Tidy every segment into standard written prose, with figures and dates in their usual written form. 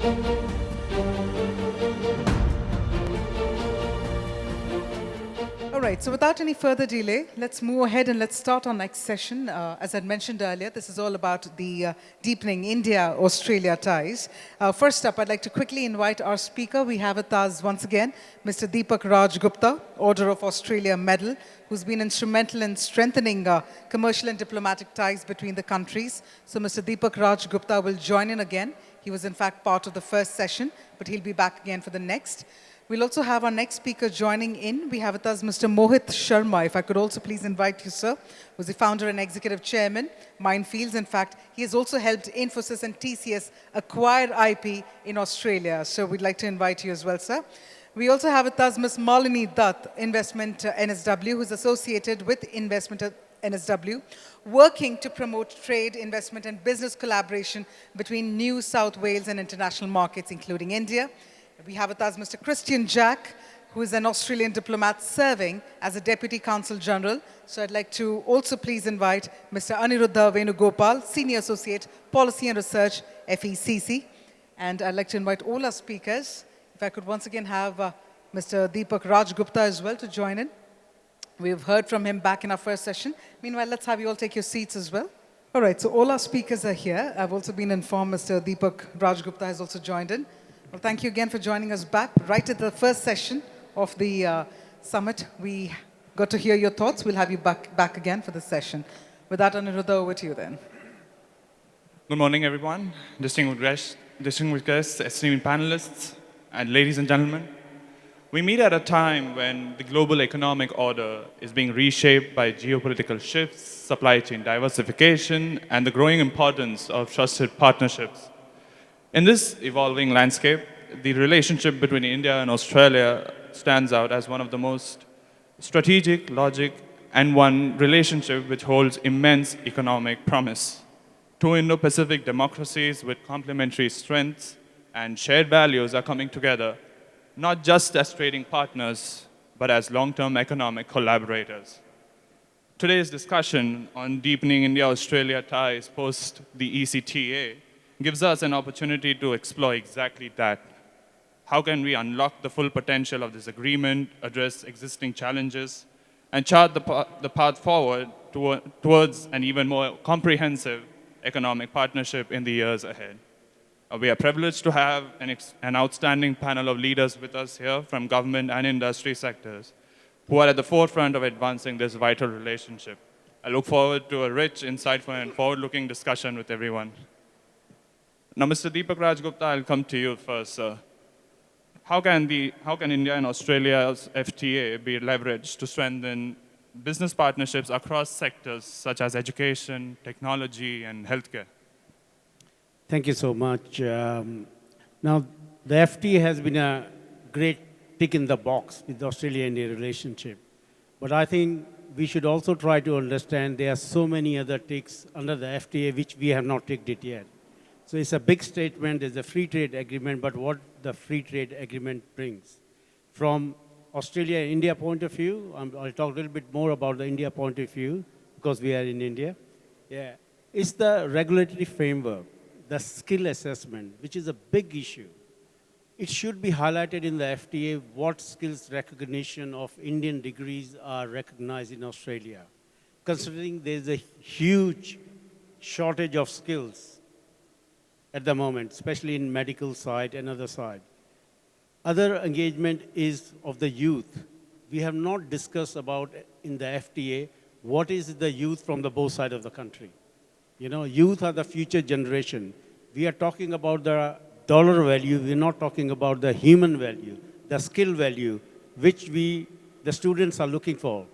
All right, so without any further delay, let's move ahead and let's start our next session. As I mentioned earlier, this is all about the Deepening India Australia Ties. First up, I'd like to quickly invite our speaker. We have with us once again Mr. Deepak Raj Gupta, Order of Australia Medal, who's been instrumental in strengthening commercial and diplomatic ties between the countries. So Mr. Deepak Raj Gupta will join in again. He was in fact part of the first session, but he'll be back again for the next. We'll also have our next speaker joining in. We have with us Mr. Mohit Sharma. If I could also please invite you, sir, who's the founder and executive chairman, Mindfields. In fact, he has also helped Infosys and TCS acquire IP in Australia. So we'd like to invite you as well, sir. We also have with us Ms. Malini Dutt, Investment NSW, who's associated with Investment NSW, working to promote trade, investment, and business collaboration between New South Wales and international markets, including India. We have with us Mr. Christian Jack, who is an Australian diplomat serving as a Deputy Consul General. So I'd like to also please invite Mr. Aniruddha Venugopal, Senior Associate, Policy and Research, FECC. And I'd like to invite all our speakers. If I could once again have Mr. Deepak Raj Gupta as well to join in. We've heard from him back in our first session. Meanwhile, let's have you all take your seats as well. All right, so all our speakers are here. I've also been informed Mr. Deepak Raj Gupta has also joined in. Well, thank you again for joining us back right at the first session of the summit. We got to hear your thoughts. We'll have you back again for this session. With that, Aniruddha, over to you then. Good morning, everyone. Distinguished guests, esteemed panelists, and ladies and gentlemen. We meet at a time when the global economic order is being reshaped by geopolitical shifts, supply chain diversification, and the growing importance of trusted partnerships. In this evolving landscape, the relationship between India and Australia stands out as one of the most strategic, logic, and one relationship which holds immense economic promise. Two Indo-Pacific democracies with complementary strengths and shared values are coming together, not just as trading partners, but as long-term economic collaborators. Today's discussion on deepening India-Australia ties post the ECTA gives us an opportunity to explore exactly that. How can we unlock the full potential of this agreement, address existing challenges, and chart the path forward towards an even more comprehensive economic partnership in the years ahead? We are privileged to have an outstanding panel of leaders with us here from government and industry sectors who are at the forefront of advancing this vital relationship. I look forward to a rich, insightful, and forward-looking discussion with everyone. Now, Mr. Deepak Raj Gupta, I'll come to you first, sir. How can India and Australia's FTA be leveraged to strengthen business partnerships across sectors such as education, technology, and healthcare? Thank you so much. Now, the FTA has been a great tick in the box with the Australia-India relationship. But I think we should also try to understand there are so many other ticks under the FTA which we have not ticked it yet. So it's a big statement, it's a free trade agreement, but what the free trade agreement brings. From Australia-India point of view, I'll talk a little bit more about the India point of view because we are in India. Yeah, it's the regulatory framework, the skill assessment, which is a big issue. It should be highlighted in the FTA what skills recognition of Indian degrees are recognized in Australia, considering there's a huge shortage of skills at the moment, especially in medical side and other side. Other engagement is of the youth. We have not discussed about in the FTA what is the youth from the both sides of the country. You know, youth are the future generation. We are talking about the dollar value. We're not talking about the human value, the skill value, which the students are looking for.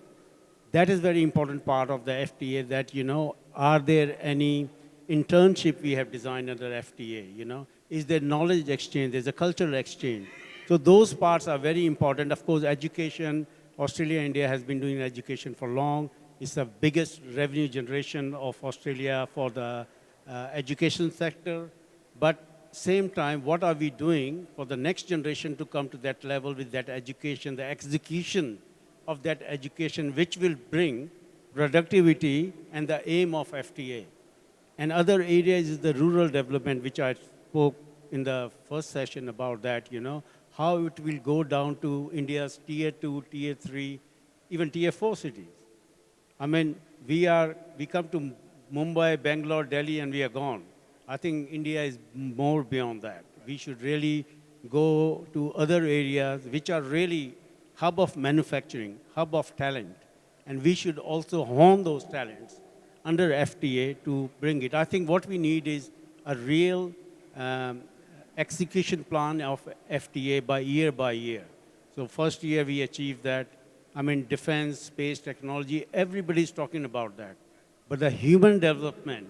That is very important part of the FTA that, you know, are there any internship we have designed under FTA, you know? Is there knowledge exchange? There's a cultural exchange. So those parts are very important. Of course, education, Australia, India has been doing education for long. It's the biggest revenue generation of Australia for the education sector. But same time, what are we doing for the next generation to come to that level with that education, the execution of that education, which will bring productivity and the aim of FTA. And other areas is the rural development, which I spoke in the first session about that, how it will go down to India's tier 2, tier 3, even tier 4 cities. I mean, we come to Mumbai, Bangalore, Delhi, and we are gone. I think India is more beyond that. We should really go to other areas which are really hub of manufacturing, hub of talent. And we should also hone those talents under FTA to bring it. I think what we need is a real execution plan of FTA by year. So first year we achieved that. I mean, defense, space, technology, everybody's talking about that. But the human development,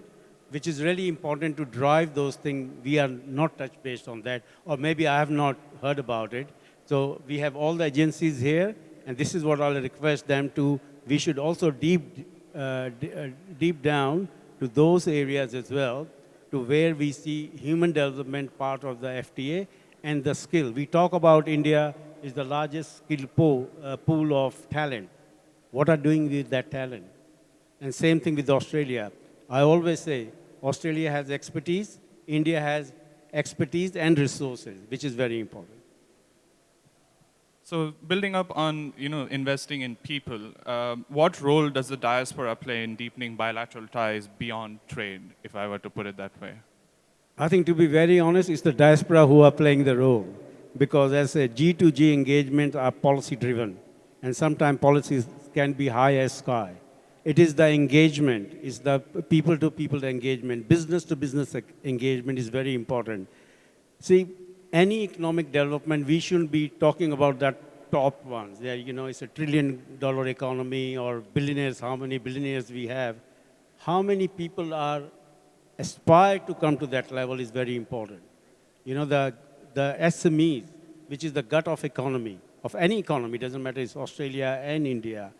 which is really important to drive those things, we are not touch based on that. Or maybe I have not heard about it. So we have all the agencies here, and this is what I'll request them to. We should also deep down to those areas as well, to where we see human development part of the FTA and the skill. We talk about India is the largest skill pool of talent. What are doing with that talent? And same thing with Australia. I always say Australia has expertise, India has expertise and resources, which is very important. So building up on investing in people, what role does the diaspora play in deepening bilateral ties beyond trade, if I were to put it that way? I think, to be very honest, it's the diaspora who are playing the role, because as a G2G engagement are policy driven, and sometimes policies can be high as sky. It is the engagement, it's the people to people engagement, business to business engagement is very important. See, any economic development, we shouldn't be talking about that top ones. There, it's $1 trillion economy or billionaires, how many billionaires we have. How many people are aspire to come to that level is very important. The SMEs, which is the gut of economy, of any economy, doesn't matter, it's Australia and India,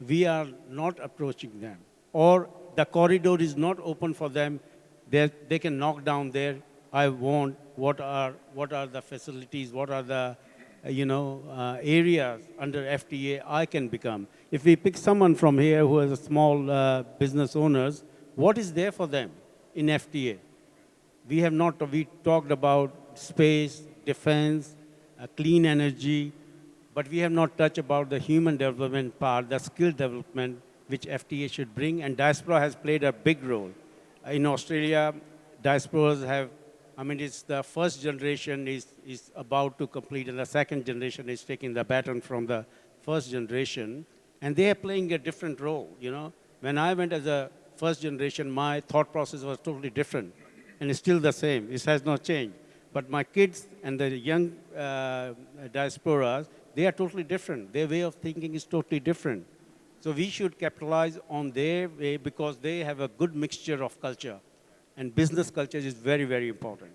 we are not approaching them. Or the corridor is not open for them. They can knock down there. I want, what are the facilities, what are the areas under FTA I can become. If we pick someone from here who is a small business owners, what is there for them in FTA? We talked about space, defense, clean energy, but we have not touched about the human development part, the skill development, which FTA should bring, and diaspora has played a big role. In Australia, diasporas have, it's the first generation is about to complete, and the second generation is taking the baton from the first generation, and they are playing a different role, When I went as a first generation, my thought process was totally different, and it's still the same. It has not changed. But my kids and the young diasporas, they are totally different. Their way of thinking is totally different. So we should capitalize on their way, because they have a good mixture of culture. And business culture is very, very important,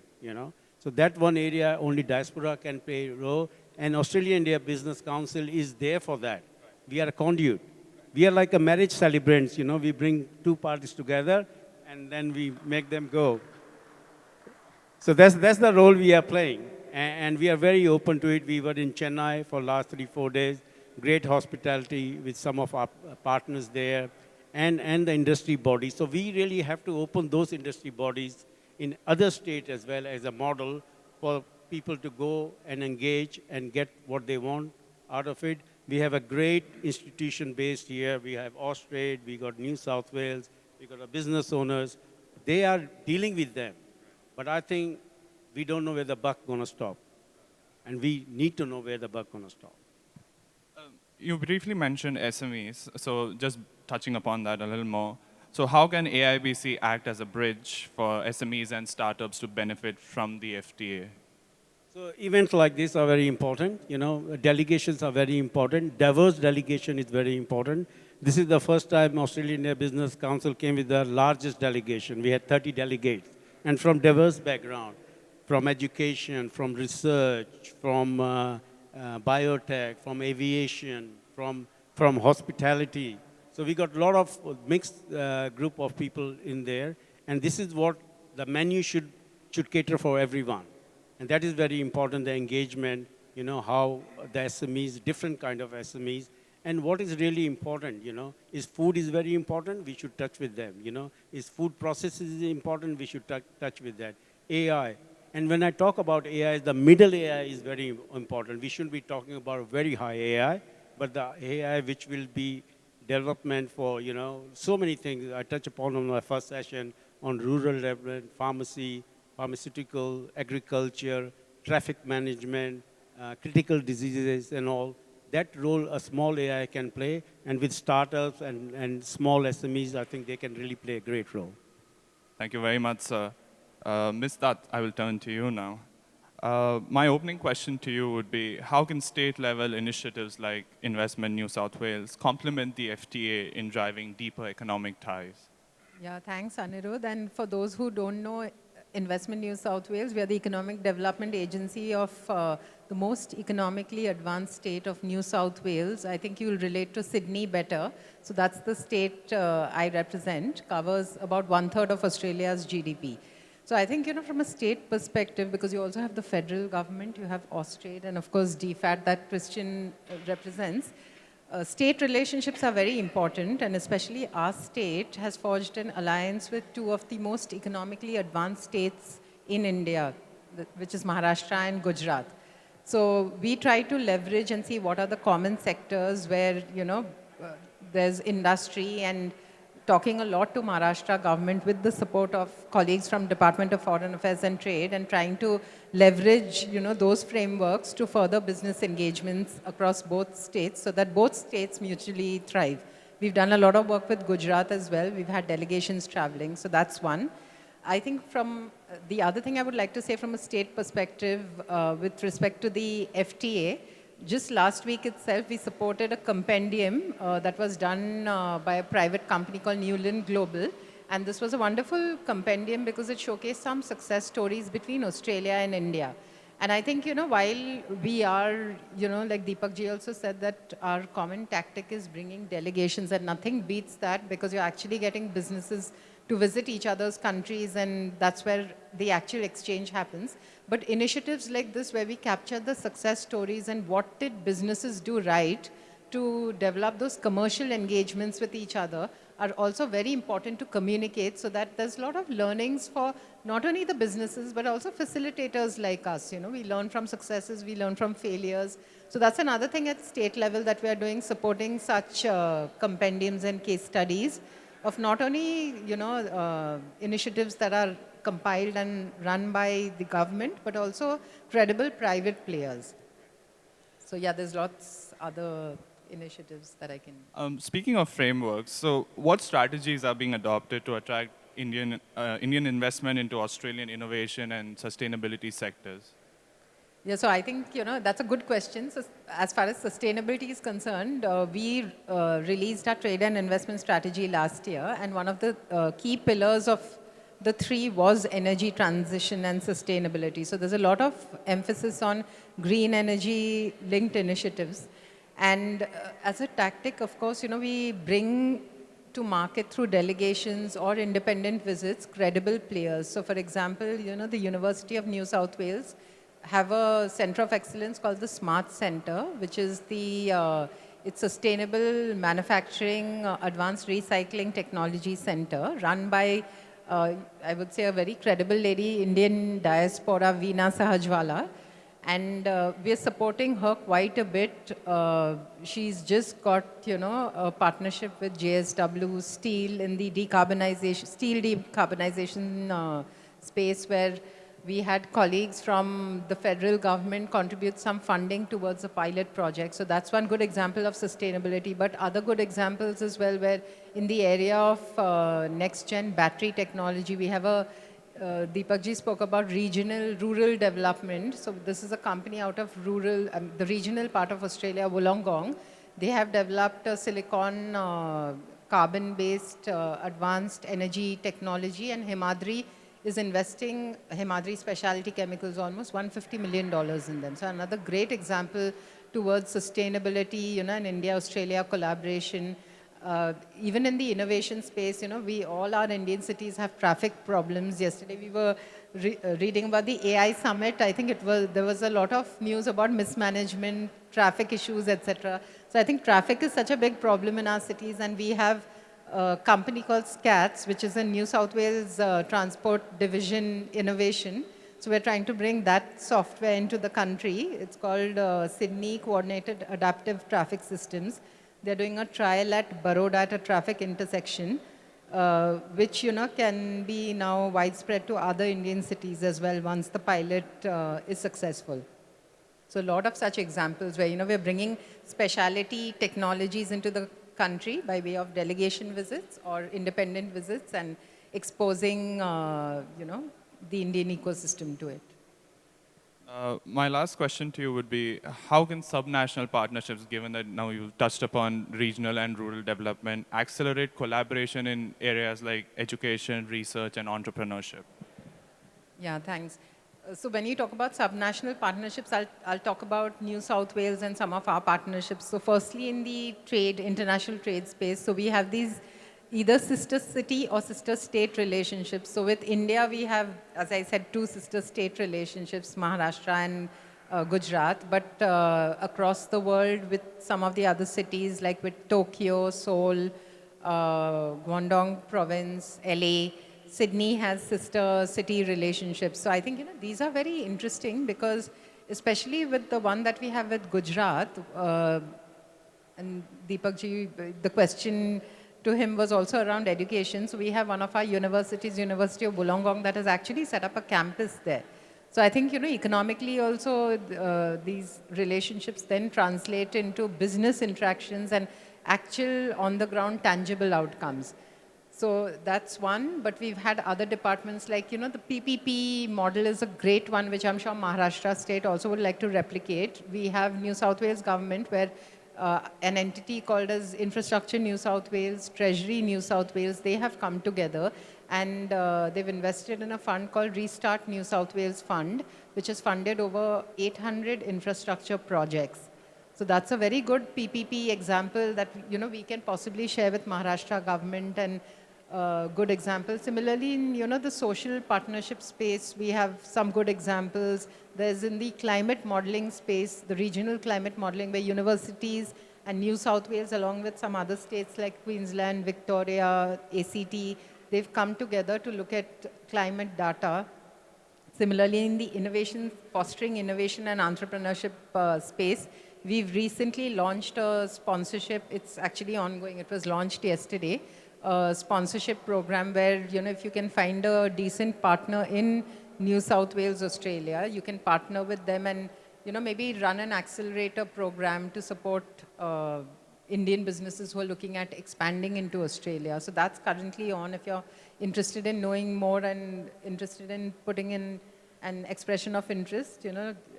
So that one area only diaspora can play a role. And Australia-India Business Council is there for that. We are a conduit. We are like a marriage celebrants, We bring two parties together, and then we make them go. So that's the role we are playing. And we are very open to it. We were in Chennai for last 3-4 days. Great hospitality with some of our partners there, and the industry bodies. So we really have to open those industry bodies in other states as well as a model for people to go and engage and get what they want out of it. We have a great institution based here. We have Austrade, we got New South Wales, we got our business owners. They are dealing with them. But I think we don't know where the buck going to stop. And we need to know where the buck going to stop. You briefly mentioned SMEs, so just touching upon that a little more. So how can AIBC act as a bridge for SMEs and startups to benefit from the FTA? So events like this are very important. Delegations are very important. Diverse delegation is very important. This is the first time Australian India Business Council came with the largest delegation. We had 30 delegates, and from diverse background, from education, from research, from biotech, from aviation, from hospitality. So we got a lot of mixed group of people in there, and this is what the menu should cater for everyone. And that is very important, the engagement, how the SMEs, different kind of SMEs. And what is really important, is food is very important, we should touch with them, Is food processes important, we should touch with that. AI, And when I talk about AI, the middle AI is very important. We shouldn't be talking about very high AI, but the AI which will be development for, so many things. I touched upon on my first session on rural development, pharmacy, pharmaceutical, agriculture, traffic management, critical diseases and all. That role a small AI can play, and with startups and small SMEs, I think they can really play a great role. Thank you very much, sir. Ms. Dutt, I will turn to you now. My opening question to you would be, how can state-level initiatives like Investment New South Wales complement the FTA in driving deeper economic ties? Yeah, thanks, Anirudh. And for those who don't know, Investment New South Wales, we are the economic development agency of the most economically advanced state of New South Wales. I think you will relate to Sydney better. So that's the state I represent, covers about 1/3 of Australia's GDP. So I think, from a state perspective, because you also have the federal government, you have Austrade, and of course DFAT that Christian represents. State relationships are very important, and especially our state has forged an alliance with two of the most economically advanced states in India, which is Maharashtra and Gujarat. So we try to leverage and see what are the common sectors where, there's industry, and talking a lot to Maharashtra government with the support of colleagues from Department of Foreign Affairs and Trade, and trying to leverage, those frameworks to further business engagements across both states so that both states mutually thrive. We've done a lot of work with Gujarat as well. We've had delegations traveling, so that's one. I think from the other thing I would like to say from a state perspective with respect to the FTA, just last week itself, we supported a compendium that was done by a private company called Newland Global. And this was a wonderful compendium because it showcased some success stories between Australia and India. And I think, while we are, like Deepak ji also said that our common tactic is bringing delegations, and nothing beats that because you're actually getting businesses to visit each other's countries, and that's where the actual exchange happens. But initiatives like this, where we capture the success stories and what did businesses do right to develop those commercial engagements with each other, are also very important to communicate, so that there's a lot of learnings for not only the businesses, but also facilitators like us. We learn from successes, we learn from failures. So that's another thing at state level that we are doing, supporting such compendiums and case studies of not only, initiatives that are compiled and run by the government, but also credible private players. So yeah, there's lots other initiatives that I can... Speaking of frameworks, so what strategies are being adopted to attract Indian investment into Australian innovation and sustainability sectors? Yeah, so I think, that's a good question. So as far as sustainability is concerned, we released our trade and investment strategy last year, and one of the key pillars of the three was energy transition and sustainability. So there's a lot of emphasis on green energy linked initiatives. And as a tactic, of course, we bring to market through delegations or independent visits credible players. So for example, the University of New South Wales have a center of excellence called the Smart Center, which is the it's Sustainable Manufacturing Advanced Recycling Technology Center, run by, I would say, a very credible lady, Indian diaspora, Veena Sahajwala. And we are supporting her quite a bit. She's just got, a partnership with JSW Steel in the steel decarbonization space, where we had colleagues from the federal government contribute some funding towards a pilot project. So that's one good example of sustainability. But other good examples as well, where in the area of next-gen battery technology, we have a Deepak ji spoke about rural development. So this is a company out of the regional part of Australia, Wollongong. They have developed a silicon carbon-based advanced energy technology, and Himadri is investing, Himadri Specialty Chemicals, almost $150 million in them. So another great example towards sustainability, and India-Australia collaboration. Even in the innovation space, all our Indian cities have traffic problems. Yesterday we were reading about the AI summit. I think there was a lot of news about mismanagement, traffic issues, etc. So I think traffic is such a big problem in our cities, and we have a company called SCATS, which is a New South Wales Transport Division innovation. So we're trying to bring that software into the country. It's called Sydney Coordinated Adaptive Traffic Systems. They're doing a trial at Baroda at a traffic intersection, which can be now widespread to other Indian cities as well once the pilot is successful. So a lot of such examples where we're bringing specialty technologies into the country by way of delegation visits or independent visits and exposing the Indian ecosystem to it. My last question to you would be, how can subnational partnerships, given that now you've touched upon regional and rural development, accelerate collaboration in areas like education, research, and entrepreneurship? Yeah, thanks. So when you talk about subnational partnerships, I'll talk about New South Wales and some of our partnerships. So firstly, in the international trade space, so we have these either sister city or sister state relationships. So with India, we have, as I said, two sister state relationships, Maharashtra and Gujarat. But across the world with some of the other cities, like with Tokyo, Seoul, Guangdong province, LA, Sydney has sister city relationships. So I think these are very interesting because especially with the one that we have with Gujarat, and Deepak ji, the question to him was also around education. So we have one of our universities, University of Wollongong, that has actually set up a campus there. So I think, economically also these relationships then translate into business interactions and actual on-the-ground tangible outcomes. So that's one, but we've had other departments like, the PPP model is a great one, which I'm sure Maharashtra state also would like to replicate. We have New South Wales government where an entity called as Infrastructure New South Wales, Treasury New South Wales, they have come together and they've invested in a fund called Restart New South Wales Fund, which has funded over 800 infrastructure projects. So that's a very good PPP example that we can possibly share with Maharashtra government and good example. Similarly, in the social partnership space, we have some good examples. There's in the climate modeling space, the regional climate modeling, where universities and New South Wales, along with some other states like Queensland, Victoria, ACT, they've come together to look at climate data. Similarly, in the fostering innovation and entrepreneurship space, we've recently launched a sponsorship. It's actually ongoing. It was launched yesterday. Sponsorship program where, if you can find a decent partner in New South Wales, Australia, you can partner with them and, maybe run an accelerator program to support Indian businesses who are looking at expanding into Australia. So that's currently on. If you're interested in knowing more and interested in putting in an expression of interest,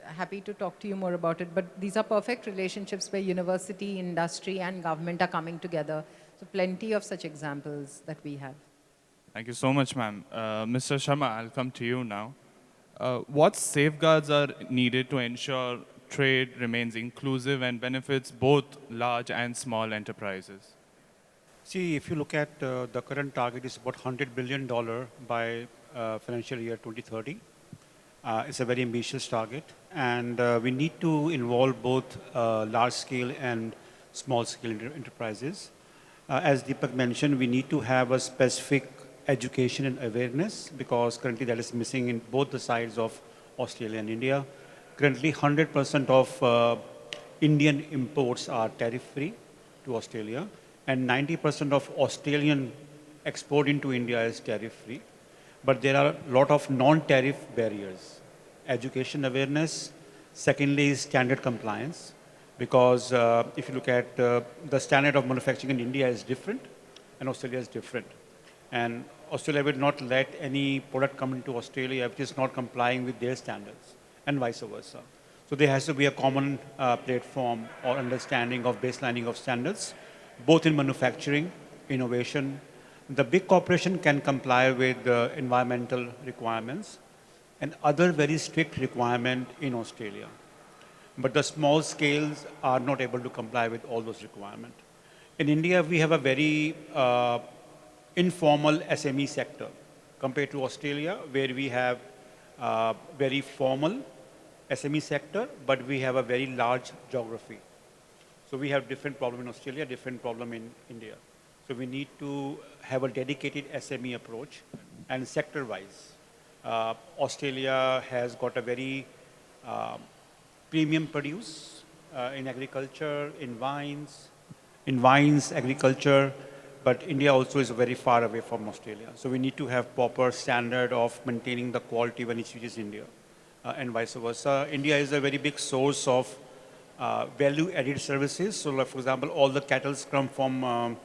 happy to talk to you more about it. But these are perfect relationships where university, industry, and government are coming together. So plenty of such examples that we have. Thank you so much, ma'am. Mr. Sharma, I'll come to you now. What safeguards are needed to ensure trade remains inclusive and benefits both large and small enterprises? See, if you look at the current target is about $100 billion by financial year 2030. It's a very ambitious target, and we need to involve both large-scale and small-scale enterprises. As Deepak mentioned, we need to have a specific education and awareness because currently that is missing in both the sides of Australia and India. Currently, 100% of Indian imports are tariff-free to Australia, and 90% of Australian export into India is tariff-free. But there are a lot of non-tariff barriers. Education awareness, secondly is standard compliance, because if you look at the standard of manufacturing in India is different and Australia is different. And Australia will not let any product come into Australia which is not complying with their standards and vice versa. So there has to be a common platform or understanding of baselining of standards, both in manufacturing, innovation. The big corporation can comply with the environmental requirements and other very strict requirements in Australia. But the small scales are not able to comply with all those requirements. In India, we have a very informal SME sector compared to Australia, where we have very formal SME sector, but we have a very large geography. So we have different problem in Australia, different problem in India. So we need to have a dedicated SME approach and sector-wise. Australia has got a very premium produce in agriculture, in wines, agriculture, but India also is very far away from Australia. So we need to have proper standard of maintaining the quality when it reaches India, and vice versa. India is a very big source of value-added services. So, like, for example, all the cattle come from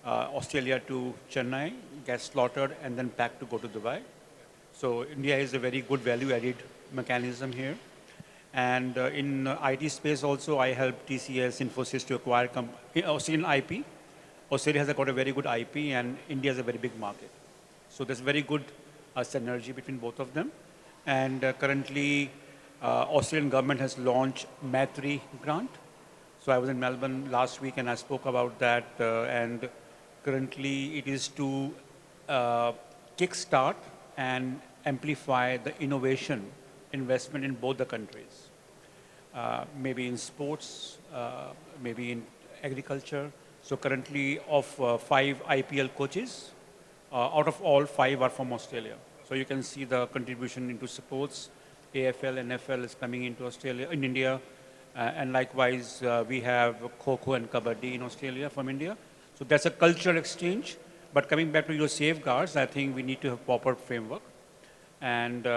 Australia to Chennai, get slaughtered, and then back to go to Dubai. So India is a very good value-added mechanism here. And in IT space also, I help TCS, Infosys to acquire Australian IP. Australia has got a very good IP, and India is a very big market. So there's very good synergy between both of them. And currently, Australian government has launched Maitri grant. So I was in Melbourne last week, and I spoke about that. And currently, it is to kickstart and amplify the innovation investment in both the countries. Maybe in sports, maybe in agriculture. So currently of 5 IPL coaches, out of all 5 are from Australia. So you can see the contribution into sports. AFL, NFL is coming into Australia, in India. And likewise, we have Kho-Kho and Kabaddi in Australia from India. So that's a cultural exchange. But coming back to your safeguards, I think we need to have proper framework. And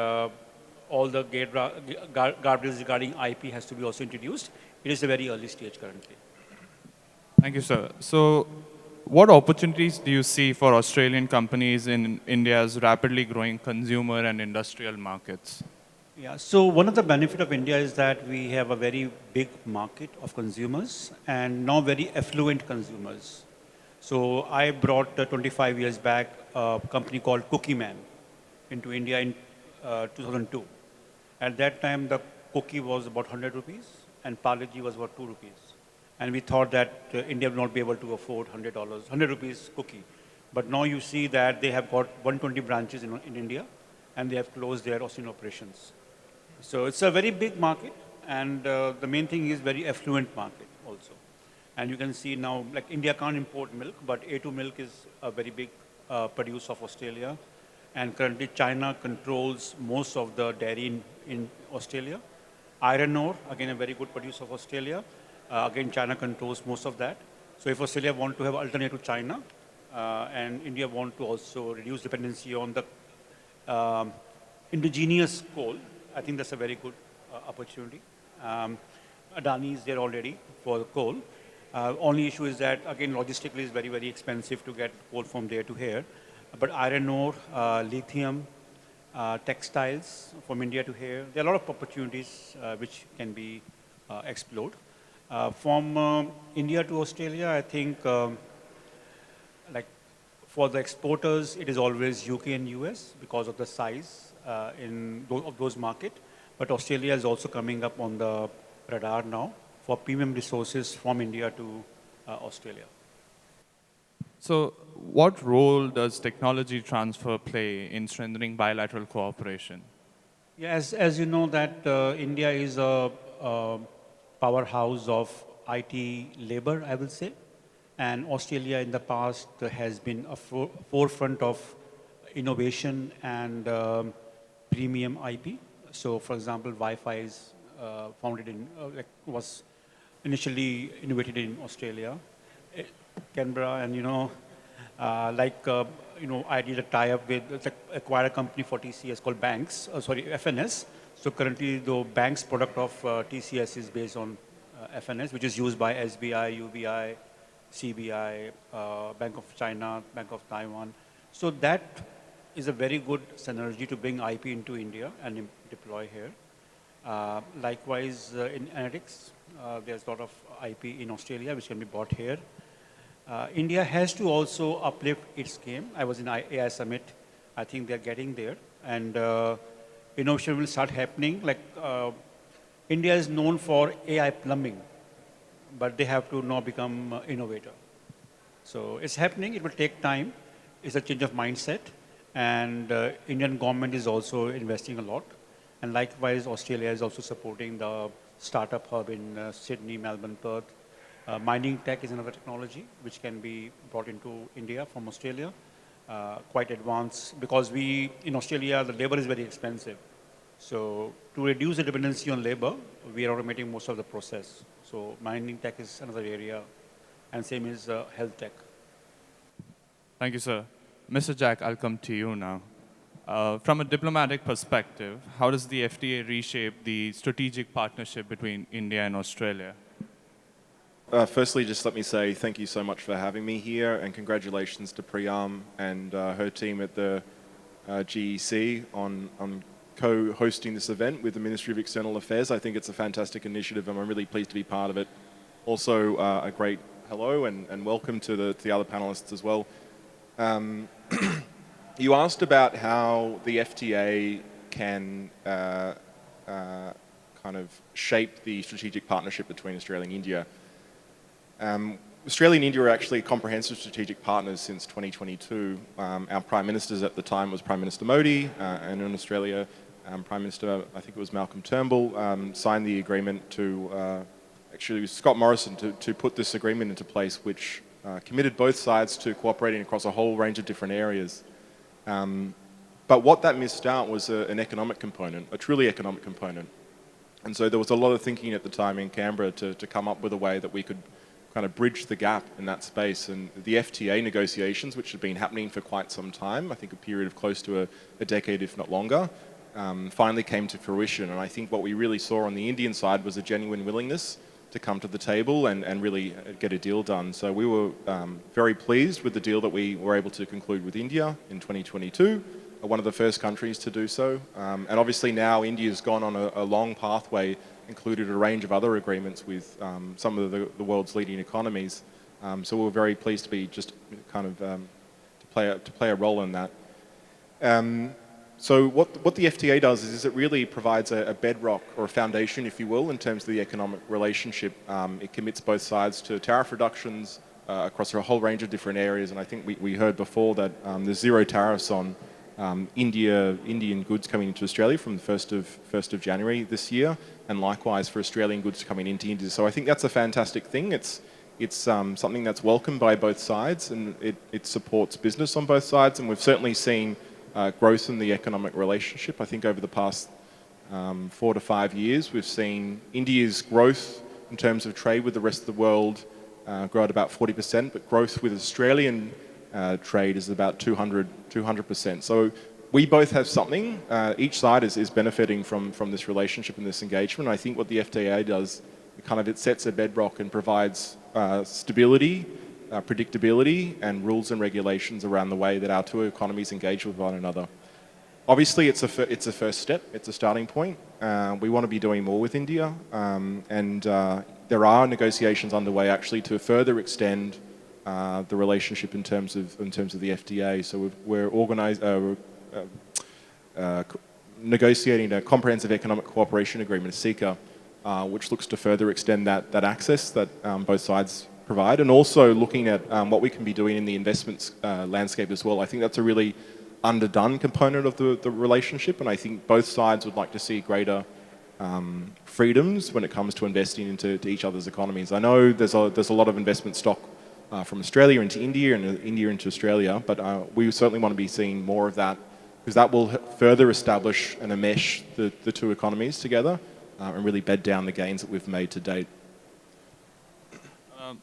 all the guardrails regarding IP has to be also introduced. It is a very early stage currently. Thank you, sir. So what opportunities do you see for Australian companies in India's rapidly growing consumer and industrial markets? Yeah, so one of the benefits of India is that we have a very big market of consumers and now very affluent consumers. So I brought 25 years back a company called Cookie Man into India in 2002. At that time, the cookie was about 100 rupees and Parle-G was about 2 rupees. And we thought that India would not be able to afford $100, 100 rupees cookie. But now you see that they have got 120 branches in India and they have closed their Australian operations. So it's a very big market, and the main thing is very affluent market also. And you can see now, like India can't import milk, but A2 milk is a very big produce of Australia. And currently China controls most of the dairy in Australia. Iron ore, again a very good produce of Australia. Again, China controls most of that. So if Australia want to have alternative to China, and India want to also reduce dependency on the indigenous coal, I think that's a very good opportunity. Adani is there already for the coal. Only issue is that, again, logistically is very, very expensive to get coal from there to here. But iron ore, lithium, textiles from India to here, there are a lot of opportunities which can be explored. From India to Australia, I think like for the exporters, it is always UK and US because of the size in those markets. But Australia is also coming up on the radar now for premium resources from India to Australia. So what role does technology transfer play in strengthening bilateral cooperation? Yeah, as you know that India is a powerhouse of IT labor, I will say. And Australia in the past has been a forefront of innovation and premium IP. So for example, Wi-Fi is founded in, was initially innovated in Australia, Canberra, and I did a tie-up with, acquire a company for TCS called FNS. So currently the bank's product of TCS is based on FNS, which is used by SBI, UBI, CBI, Bank of China, Bank of Taiwan. So that is a very good synergy to bring IP into India and deploy here. Likewise, in analytics, there's a lot of IP in Australia which can be bought here. India has to also uplift its game. I was in AI Summit. I think they're getting there. And innovation will start happening. Like India is known for AI plumbing, but they have to now become innovator. So it's happening. It will take time. It's a change of mindset. And Indian government is also investing a lot. And likewise, Australia is also supporting the startup hub in Sydney, Melbourne, Perth. Mining tech is another technology which can be brought into India from Australia. quite advanced because in Australia, the labor is very expensive. So to reduce the dependency on labor, we are automating most of the process. So mining tech is another area, and same is health tech. Thank you, sir. Mr. Jack, I'll come to you now. From a diplomatic perspective, how does the FTA reshape the strategic partnership between India and Australia? Firstly, just let me say thank you so much for having me here, and congratulations to Priyam and her team at the GEC on co-hosting this event with the Ministry of External Affairs. I think it's a fantastic initiative, and I'm really pleased to be part of it. Also, a great hello and welcome to the other panelists as well. You asked about how the FTA can kind of shape the strategic partnership between Australia and India. Australia and India are actually comprehensive strategic partners since 2022. Our Prime Ministers at the time was Prime Minister Modi, and in Australia, Prime Minister, I think it was Malcolm Turnbull, signed the agreement to, actually it was Scott Morrison, to put this agreement into place, which committed both sides to cooperating across a whole range of different areas. But what that missed out was an economic component, a truly economic component. And so there was a lot of thinking at the time in Canberra to come up with a way that we could kind of bridge the gap in that space. And the FTA negotiations, which had been happening for quite some time, I think a period of close to a decade, if not longer, finally came to fruition. And I think what we really saw on the Indian side was a genuine willingness to come to the table and really get a deal done. So we were very pleased with the deal that we were able to conclude with India in 2022, one of the first countries to do so. And obviously now India's gone on a long pathway, included a range of other agreements with some of the world's leading economies. So we're very pleased to be just kind of to play a role in that. So what the FTA does is it really provides a bedrock or a foundation, if you will, in terms of the economic relationship. It commits both sides to tariff reductions across a whole range of different areas. And I think we heard before that there's zero tariffs on Indian goods coming into Australia from the 1st of January this year, and likewise for Australian goods coming into India. So I think that's a fantastic thing. It's something that's welcomed by both sides, and it supports business on both sides. And we've certainly seen growth in the economic relationship. I think over the past 4 to 5 years, we've seen India's growth in terms of trade with the rest of the world grow at about 40%, but growth with Australian trade is about 200%. So we both have something. Each side is benefiting from this relationship and this engagement. I think what the FTA does, it sets a bedrock and provides stability, predictability, and rules and regulations around the way that our two economies engage with one another. Obviously, it's a first step. It's a starting point. We want to be doing more with India, and there are negotiations underway actually to further extend the relationship in terms of the FTA. So we're negotiating a comprehensive economic cooperation agreement, ECTA, which looks to further extend that access that both sides provide, and also looking at what we can be doing in the investments landscape as well. I think that's a really underdone component of the relationship, and I think both sides would like to see greater freedoms when it comes to investing into each other's economies. I know there's a lot of investment stock from Australia into India and India into Australia, but we certainly want to be seeing more of that, because that will further establish and enmesh the two economies together and really bed down the gains that we've made to date.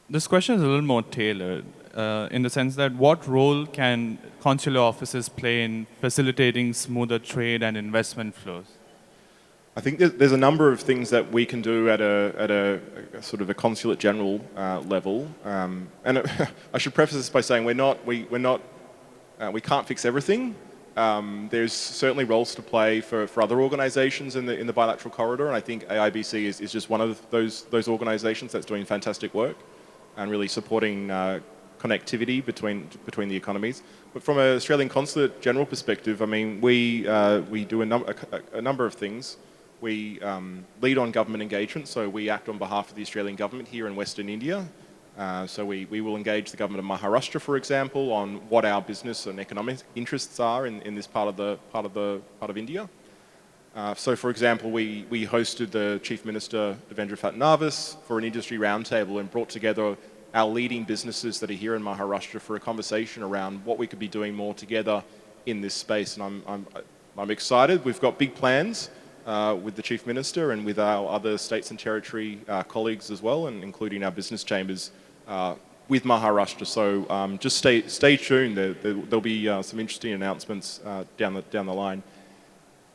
This question is a little more tailored in the sense that what role can consular offices play in facilitating smoother trade and investment flows? I think there's a number of things that we can do at a sort of a consulate general level, and I should preface this by saying we can't fix everything. There's certainly roles to play for other organisations in the bilateral corridor, and I think AIBC is just one of those organisations that's doing fantastic work and really supporting connectivity between the economies. But from an Australian Consulate General perspective, I mean, we do a number of things. We lead on government engagement, so we act on behalf of the Australian government here in Western India. So we will engage the government of Maharashtra, for example, on what our business and economic interests are in this part of India. So, for example, we hosted the Chief Minister Devendra Fadnavis for an industry roundtable and brought together our leading businesses that are here in Maharashtra for a conversation around what we could be doing more together in this space. And I'm excited. We've got big plans with the Chief Minister and with our other states and territory colleagues as well, and including our business chambers with Maharashtra. So just stay tuned. There'll be some interesting announcements down the line.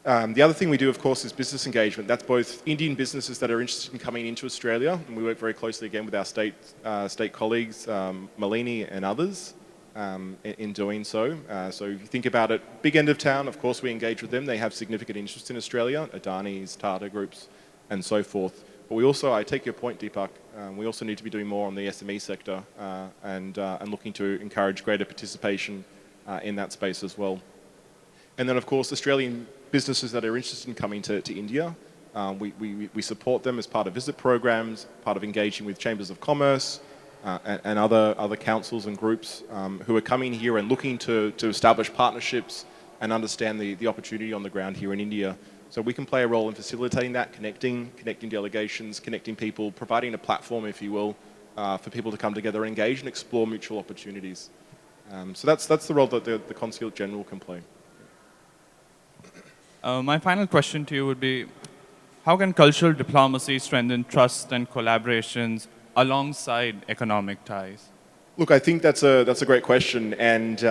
The other thing we do, of course, is business engagement. That's both Indian businesses that are interested in coming into Australia, and we work very closely again with our state colleagues, Malini and others, in doing so. So if you think about it, big end of town, of course we engage with them. They have significant interest in Australia, Adani's, Tata Groups, and so forth. But we also, I take your point, Deepak, we also need to be doing more on the SME sector and looking to encourage greater participation in that space as well. And then, of course, Australian businesses that are interested in coming to India, we support them as part of visit programs, part of engaging with chambers of commerce and other councils and groups who are coming here and looking to establish partnerships and understand the opportunity on the ground here in India. So we can play a role in facilitating that, connecting delegations, connecting people, providing a platform, if you will, for people to come together and engage and explore mutual opportunities. So that's the role that the Consulate General can play. My final question to you would be, how can cultural diplomacy strengthen trust and collaborations alongside economic ties? Look, I think that's a great question, and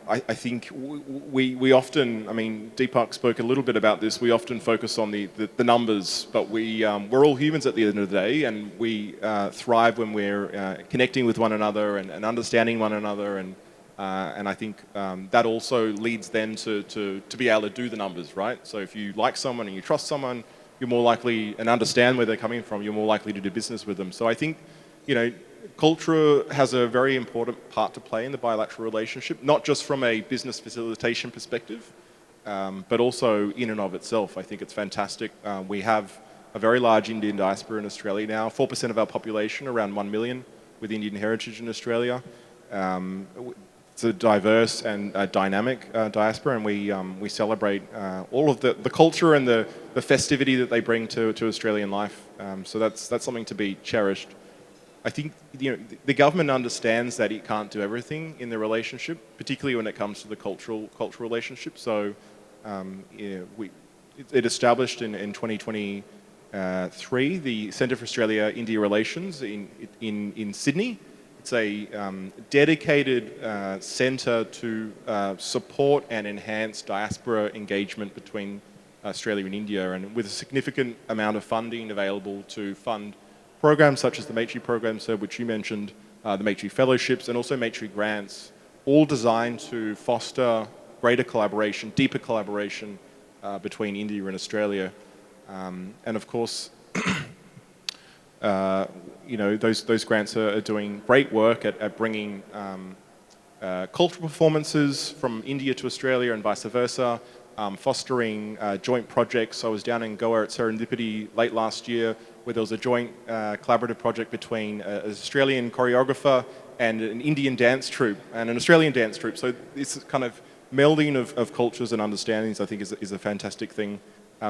I think we often, I mean, Deepak spoke a little bit about this. We often focus on the numbers, but we're all humans at the end of the day, and we thrive when we're connecting with one another and understanding one another, and I think that also leads then to be able to do the numbers, right? So if you like someone and you trust someone, you're more likely and understand where they're coming from, you're more likely to do business with them. So I think, you know, culture has a very important part to play in the bilateral relationship, not just from a business facilitation perspective, but also in and of itself. I think it's fantastic. We have a very large Indian diaspora in Australia now, 4% of our population, around 1 million with Indian heritage in Australia. It's a diverse and dynamic diaspora, and we celebrate all of the culture and the festivity that they bring to Australian life. So that's something to be cherished. I think, you know, the government understands that it can't do everything in the relationship, particularly when it comes to the cultural relationship. So it established in 2023 the Centre for Australia-India Relations in Sydney. It's a dedicated centre to support and enhance diaspora engagement between Australia and India, and with a significant amount of funding available to fund programs such as the Matri program, so which you mentioned, the Matri fellowships, and also Matri grants, all designed to foster greater collaboration, deeper collaboration between India and Australia. And of course, you know, those grants are doing great work at bringing cultural performances from India to Australia and vice versa, fostering joint projects. I was down in Goa at Serendipity late last year, where there was a joint collaborative project between an Australian choreographer and an Indian dance troupe and an Australian dance troupe. So this kind of melding of cultures and understandings, I think, is a fantastic thing.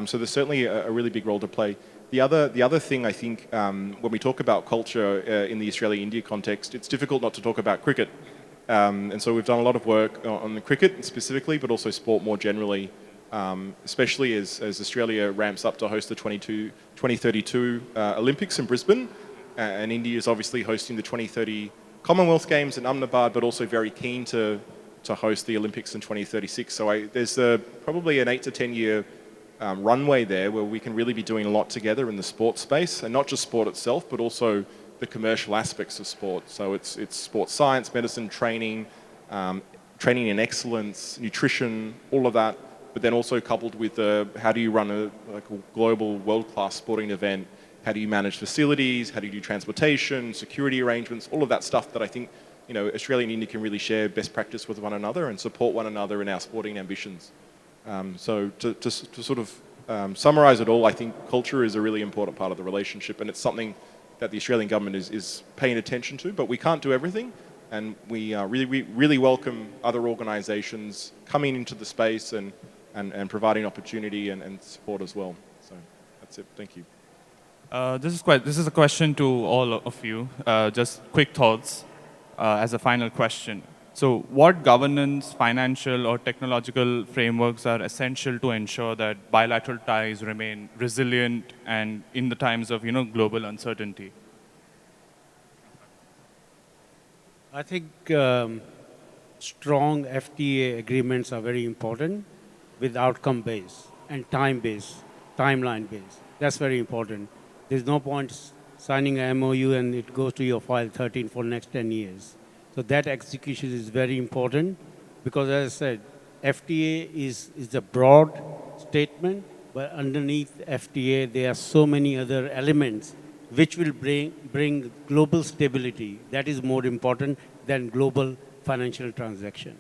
So there's certainly a really big role to play. The other thing, I think, when we talk about culture in the Australia-India context, it's difficult not to talk about cricket. And so we've done a lot of work on the cricket specifically, but also sport more generally, especially as Australia ramps up to host the 2032 Olympics in Brisbane. And India is obviously hosting the 2030 Commonwealth Games in Ahmedabad, but also very keen to host the Olympics in 2036. So there's probably an 8 to 10 year runway there where we can really be doing a lot together in the sports space, and not just sport itself, but also the commercial aspects of sport. So it's sports science, medicine, training, training in excellence, nutrition, all of that, but then also coupled with how do you run a global world-class sporting event, how do you manage facilities, how do you do transportation, security arrangements, all of that stuff that I think, you know, Australia and India can really share best practice with one another and support one another in our sporting ambitions. So to sort of summarise it all, I think culture is a really important part of the relationship, and it's something that the Australian government is paying attention to, but we can't do everything, and we really welcome other organisations coming into the space and providing opportunity and support as well. So that's it. Thank you. This is a question to all of you. Just quick thoughts as a final question. So, what governance, financial, or technological frameworks are essential to ensure that bilateral ties remain resilient and in the times of global uncertainty? I think strong FTA agreements are very important with outcome-based and time-based, timeline-based. That's very important. There's no point signing an MOU and it goes to your file 13 for next 10 years. So that execution is very important because, as I said, FTA is a broad statement, but underneath FTA, there are so many other elements which will bring global stability. That is more important than global financial transaction.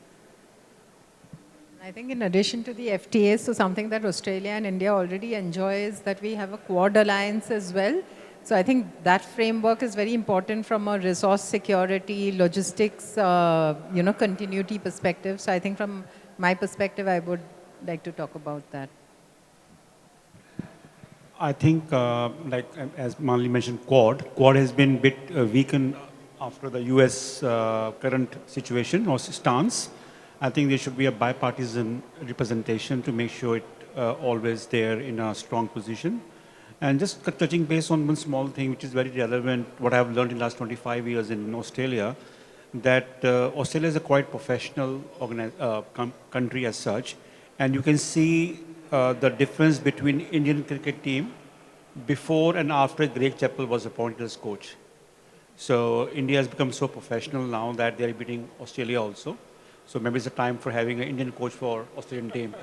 I think in addition to the FTA, so something that Australia and India already enjoy is that we have a Quad alliance as well. So I think that framework is very important from a resource security, logistics, continuity perspective. So I think from my perspective, I would like to talk about that. I think, as Manali mentioned, Quad has been a bit weakened after the US current situation or stance. I think there should be a bipartisan representation to make sure it always there in a strong position. And just touching base on one small thing which is very relevant, what I've learned in the last 25 years in Australia, that Australia is a quite professional country as such. And you can see the difference between Indian cricket team before and after Greg Chappell was appointed as coach. So India has become so professional now that they're beating Australia also. So maybe it's a time for having an Indian coach for Australian team.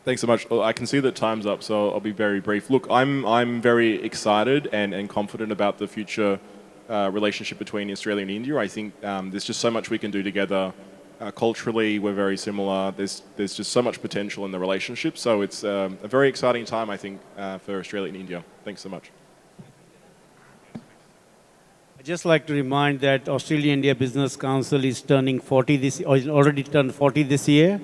Thanks so much. I can see that time's up, so I'll be very brief. Look, I'm very excited and confident about the future relationship between Australia and India. I think there's just so much we can do together. Culturally, we're very similar. There's just so much potential in the relationship. So it's a very exciting time, I think, for Australia and India. Thanks so much. I'd just like to remind that Australia-India Business Council is turning 40 this, or is already turned 40 this year.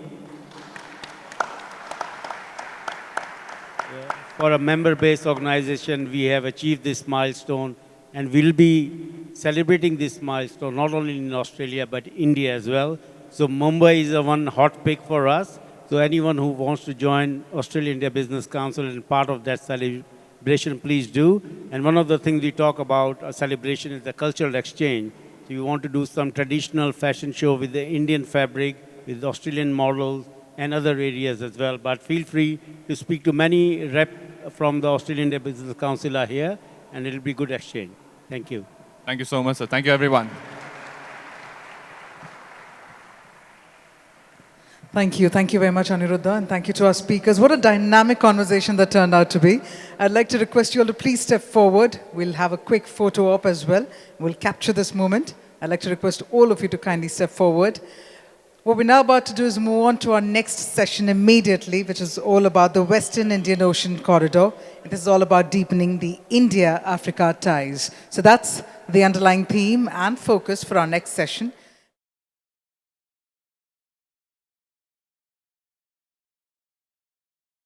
For a member-based organization, we have achieved this milestone, and we'll be celebrating this milestone not only in Australia but India as well. So Mumbai is a one hot pick for us. So anyone who wants to join Australia-India Business Council and part of that celebration, please do. And one of the things we talk about a celebration is the cultural exchange. So you want to do some traditional fashion show with the Indian fabric, with Australian models, and other areas as well. But feel free to speak to many reps from the Australian Business Council are here, and it'll be good exchange. Thank you. Thank you so much, sir. Thank you, everyone. Thank you. Thank you very much, Aniruddha, and thank you to our speakers. What a dynamic conversation that turned out to be. I'd like to request you all to please step forward. We'll have a quick photo op as well. We'll capture this moment. I'd like to request all of you to kindly step forward. What we're now about to do is move on to our next session immediately, which is all about the Western Indian Ocean Corridor. It is all about deepening the India-Africa ties. So that's the underlying theme and focus for our next session.